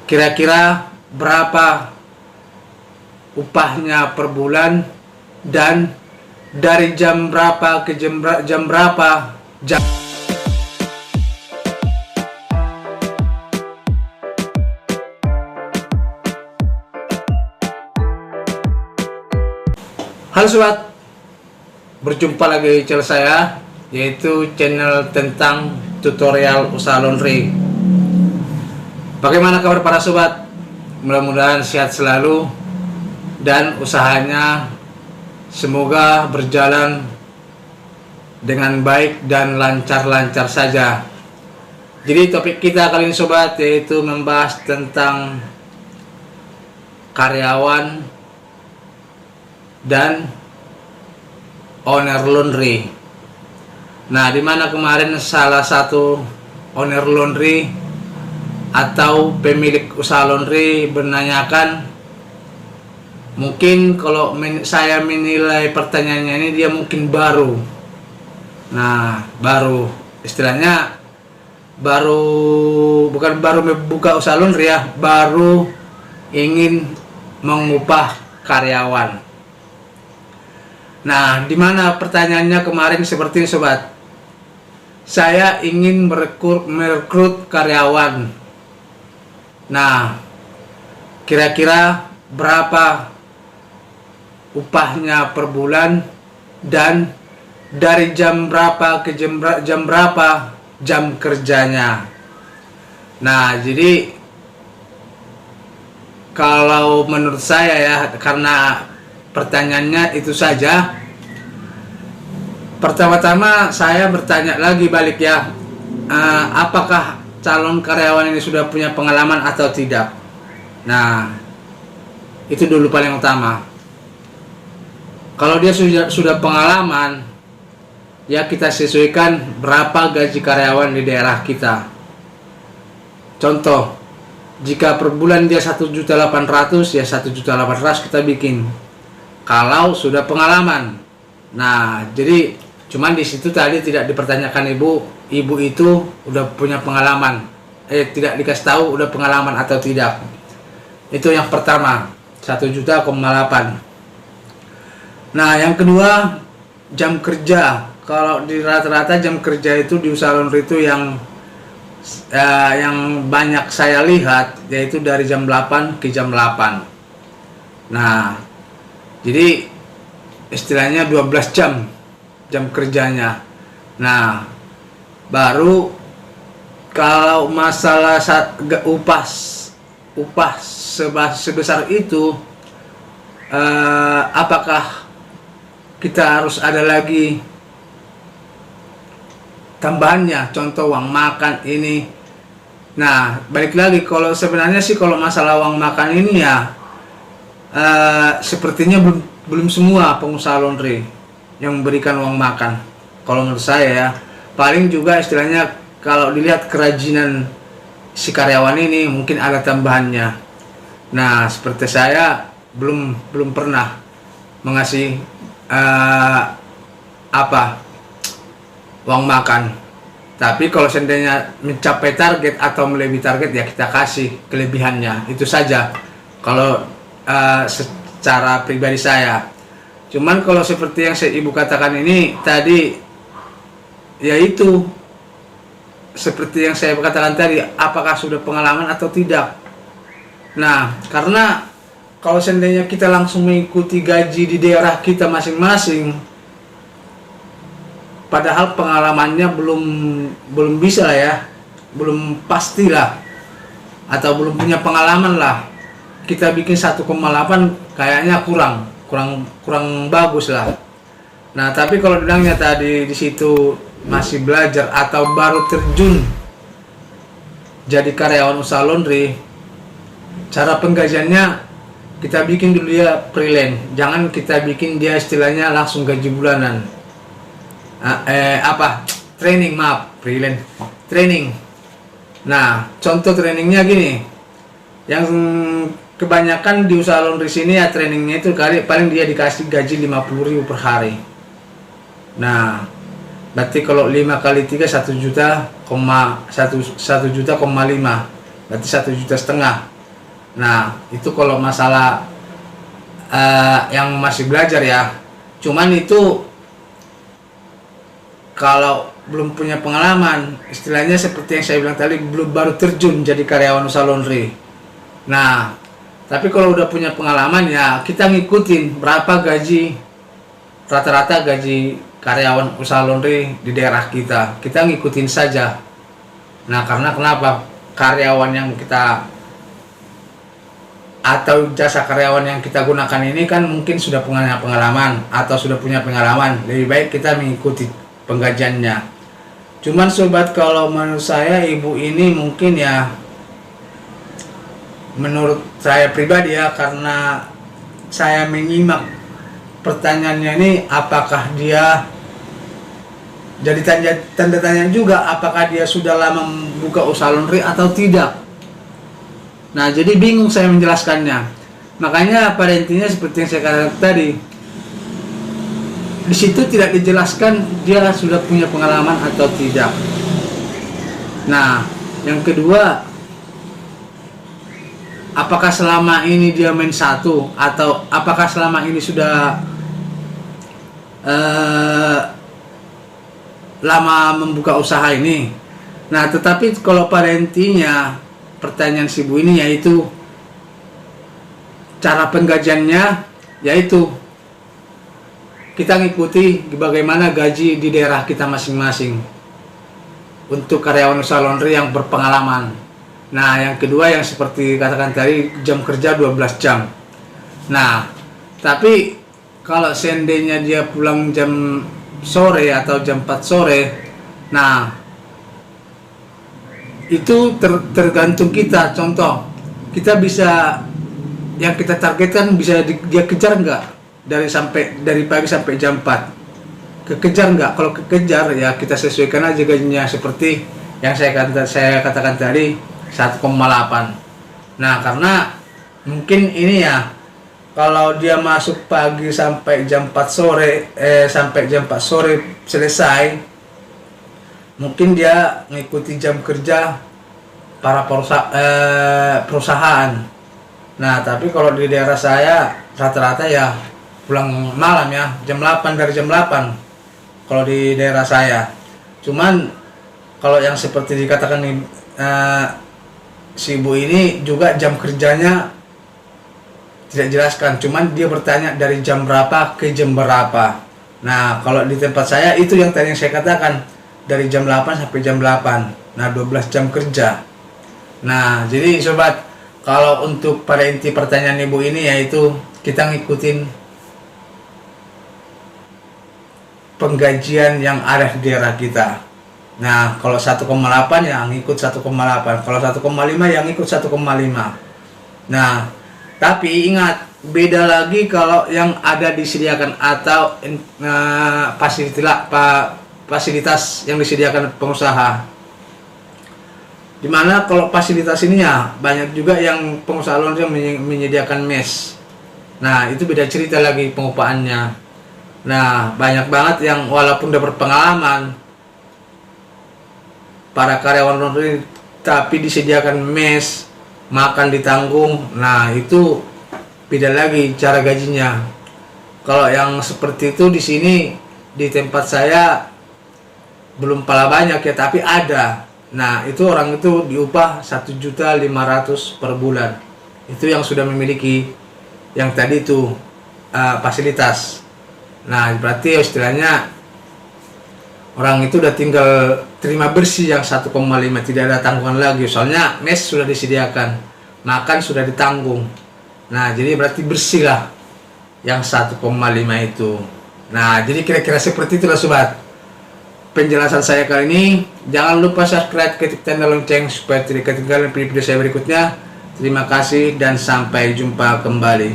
kira-kira berapa upahnya per bulan dan dari jam berapa ke jam berapa jam. Halo sobat, berjumpa lagi di channel saya, yaitu channel tentang tutorial usaha laundry. Bagaimana kabar para sobat? Mudah-mudahan sehat selalu dan usahanya semoga berjalan dengan baik dan lancar-lancar saja. Jadi topik kita kali ini sobat, yaitu membahas tentang karyawan dan owner laundry. Nah, dimana kemarin salah satu owner laundry atau pemilik usaha laundry menanyakan, mungkin kalau saya menilai pertanyaannya ini dia mungkin baru. Nah, baru istilahnya bukan baru membuka usaha laundry ya, baru ingin mengupah karyawan. Nah, dimana pertanyaannya kemarin seperti ini sobat, saya ingin merekrut karyawan. Nah, kira-kira berapa upahnya per bulan dan dari jam berapa ke jam berapa jam kerjanya. Nah, jadi kalau menurut saya ya, karena pertanyaannya itu saja, pertama-tama saya bertanya lagi balik ya, apakah calon karyawan ini sudah punya pengalaman atau tidak. Nah, itu dulu paling utama. Kalau dia sudah pengalaman, ya kita sesuaikan berapa gaji karyawan di daerah kita. Contoh, jika per bulan dia 1.800.000, ya 1.800.000 kita bikin. Kalau sudah pengalaman. Nah, jadi cuman di situ tadi tidak dipertanyakan ibu itu udah punya pengalaman. Tidak dikasih tahu udah pengalaman atau tidak. Itu yang pertama, 1.800.000. Nah, yang kedua, jam kerja. Kalau di rata-rata jam kerja itu di usaha laundry itu yang banyak saya lihat yaitu dari jam 8 ke jam 8. Nah, jadi istilahnya 12 jam kerjanya. Nah, baru kalau masalah upah sebesar itu, apakah kita harus ada lagi tambahannya, contoh uang makan ini. Nah, balik lagi, kalau sebenarnya sih kalau masalah uang makan ini ya sepertinya belum semua pengusaha laundry yang memberikan uang makan. Kalau menurut saya ya, paling juga istilahnya kalau dilihat kerajinan si karyawan ini mungkin ada tambahannya. Nah, seperti saya belum pernah mengasih uang makan. Tapi kalau seandainya mencapai target atau melebihi target, ya kita kasih kelebihannya. Itu saja kalau secara pribadi saya. Cuman kalau seperti yang ibu katakan ini tadi, yaitu seperti yang saya katakan tadi, apakah sudah pengalaman atau tidak. Nah, karena kalau seandainya kita langsung mengikuti gaji di daerah kita masing-masing, padahal pengalamannya belum bisa lah ya, belum pastilah, atau belum punya pengalaman lah, kita bikin 1,8 kayaknya kurang bagus lah. Nah, tapi kalau bilangnya tadi di situ masih belajar atau baru terjun jadi karyawan usaha laundry, cara penggajiannya kita bikin dulu ya freelance, jangan kita bikin dia istilahnya langsung gaji bulanan. Freelance training. Nah, contoh trainingnya gini, yang kebanyakan di usaha laundry sini ya, trainingnya itu paling dia dikasih gaji 50.000 per hari. Nah, berarti kalau 5 kali 3 1 juta, 1,5, berarti 1,5 juta. Nah, itu kalau masalah yang masih belajar ya. Cuman itu kalau belum punya pengalaman, istilahnya seperti yang saya bilang tadi, belum baru terjun jadi karyawan usaha laundry. Nah, tapi kalau udah punya pengalaman ya kita ngikutin berapa gaji, rata-rata gaji karyawan usaha laundry di daerah kita. Kita ngikutin saja. Nah, karena kenapa? Karyawan yang kita atau jasa karyawan yang kita gunakan ini kan mungkin sudah punya pengalaman atau sudah punya pengalaman. Lebih baik kita mengikuti penggajiannya. Cuman sobat, kalau menurut saya ibu ini mungkin ya, menurut saya pribadi ya, karena saya menyimak pertanyaannya ini, apakah dia jadi tanda tanya juga, apakah dia sudah lama membuka usaha laundry atau tidak. Nah, jadi bingung saya menjelaskannya. Makanya pada intinya seperti yang saya katakan tadi, di situ tidak dijelaskan dia sudah punya pengalaman atau tidak. Nah, yang kedua, apakah selama ini dia main satu, atau apakah selama ini sudah lama membuka usaha ini. Nah, tetapi kalau pada intinya pertanyaan si Bu ini yaitu cara penggajiannya, yaitu kita ngikuti bagaimana gaji di daerah kita masing-masing untuk karyawan usaha laundry yang berpengalaman. Nah, yang kedua yang seperti katakan tadi, jam kerja 12 jam. Nah, tapi kalau seandainya dia pulang jam sore atau jam 4 sore, nah itu tergantung kita. Contoh, kita bisa, yang kita targetkan bisa dia kejar nggak dari pagi sampai jam 4, kekejar nggak? Kalau kekejar ya kita sesuaikan aja gajinya seperti yang saya katakan tadi, 1,8. Nah, karena mungkin ini ya, kalau dia masuk pagi sampai jam 4 sore selesai, mungkin dia mengikuti jam kerja para perusahaan. Nah, tapi kalau di daerah saya rata-rata ya pulang malam ya, jam 8, dari jam 8 kalau di daerah saya. Cuman kalau yang seperti dikatakan nih, si ibu ini juga jam kerjanya tidak jelaskan, cuman dia bertanya dari jam berapa ke jam berapa. Nah, kalau di tempat saya itu yang tadi yang saya katakan, dari jam 8 sampai jam 8. Nah, 12 jam kerja. Nah, jadi sobat, kalau untuk pada inti pertanyaan ibu ini yaitu kita ngikutin penggajian yang ada di daerah kita. Nah, kalau 1,8 ya ngikut 1,8, kalau 1,5 ya ngikut 1,5. Nah, tapi ingat, beda lagi kalau yang ada disediakan atau fasilitas yang disediakan pengusaha. Dimana kalau fasilitas ini ya banyak juga yang pengusaha laundry yang menyediakan mes. Nah, itu beda cerita lagi pengupahannya. Nah, banyak banget yang walaupun udah berpengalaman para karyawan laundry, tapi disediakan mes, makan ditanggung. Nah, itu beda lagi cara gajinya. Kalau yang seperti itu di sini di tempat saya belum pala banyak ya, tapi ada. Nah, itu orang itu diupah 1.500.000 per bulan. Itu yang sudah memiliki yang tadi itu fasilitas. Nah, berarti istilahnya orang itu udah tinggal terima bersih yang 1,5, tidak ada tanggungan lagi. Soalnya mes sudah disediakan, makan sudah ditanggung. Nah, jadi berarti bersih lah yang 1,5 itu. Nah, jadi kira-kira seperti itulah sobat penjelasan saya kali ini. Jangan lupa subscribe, ketik tanda lonceng supaya tidak ketinggalan video saya berikutnya. Terima kasih dan sampai jumpa kembali.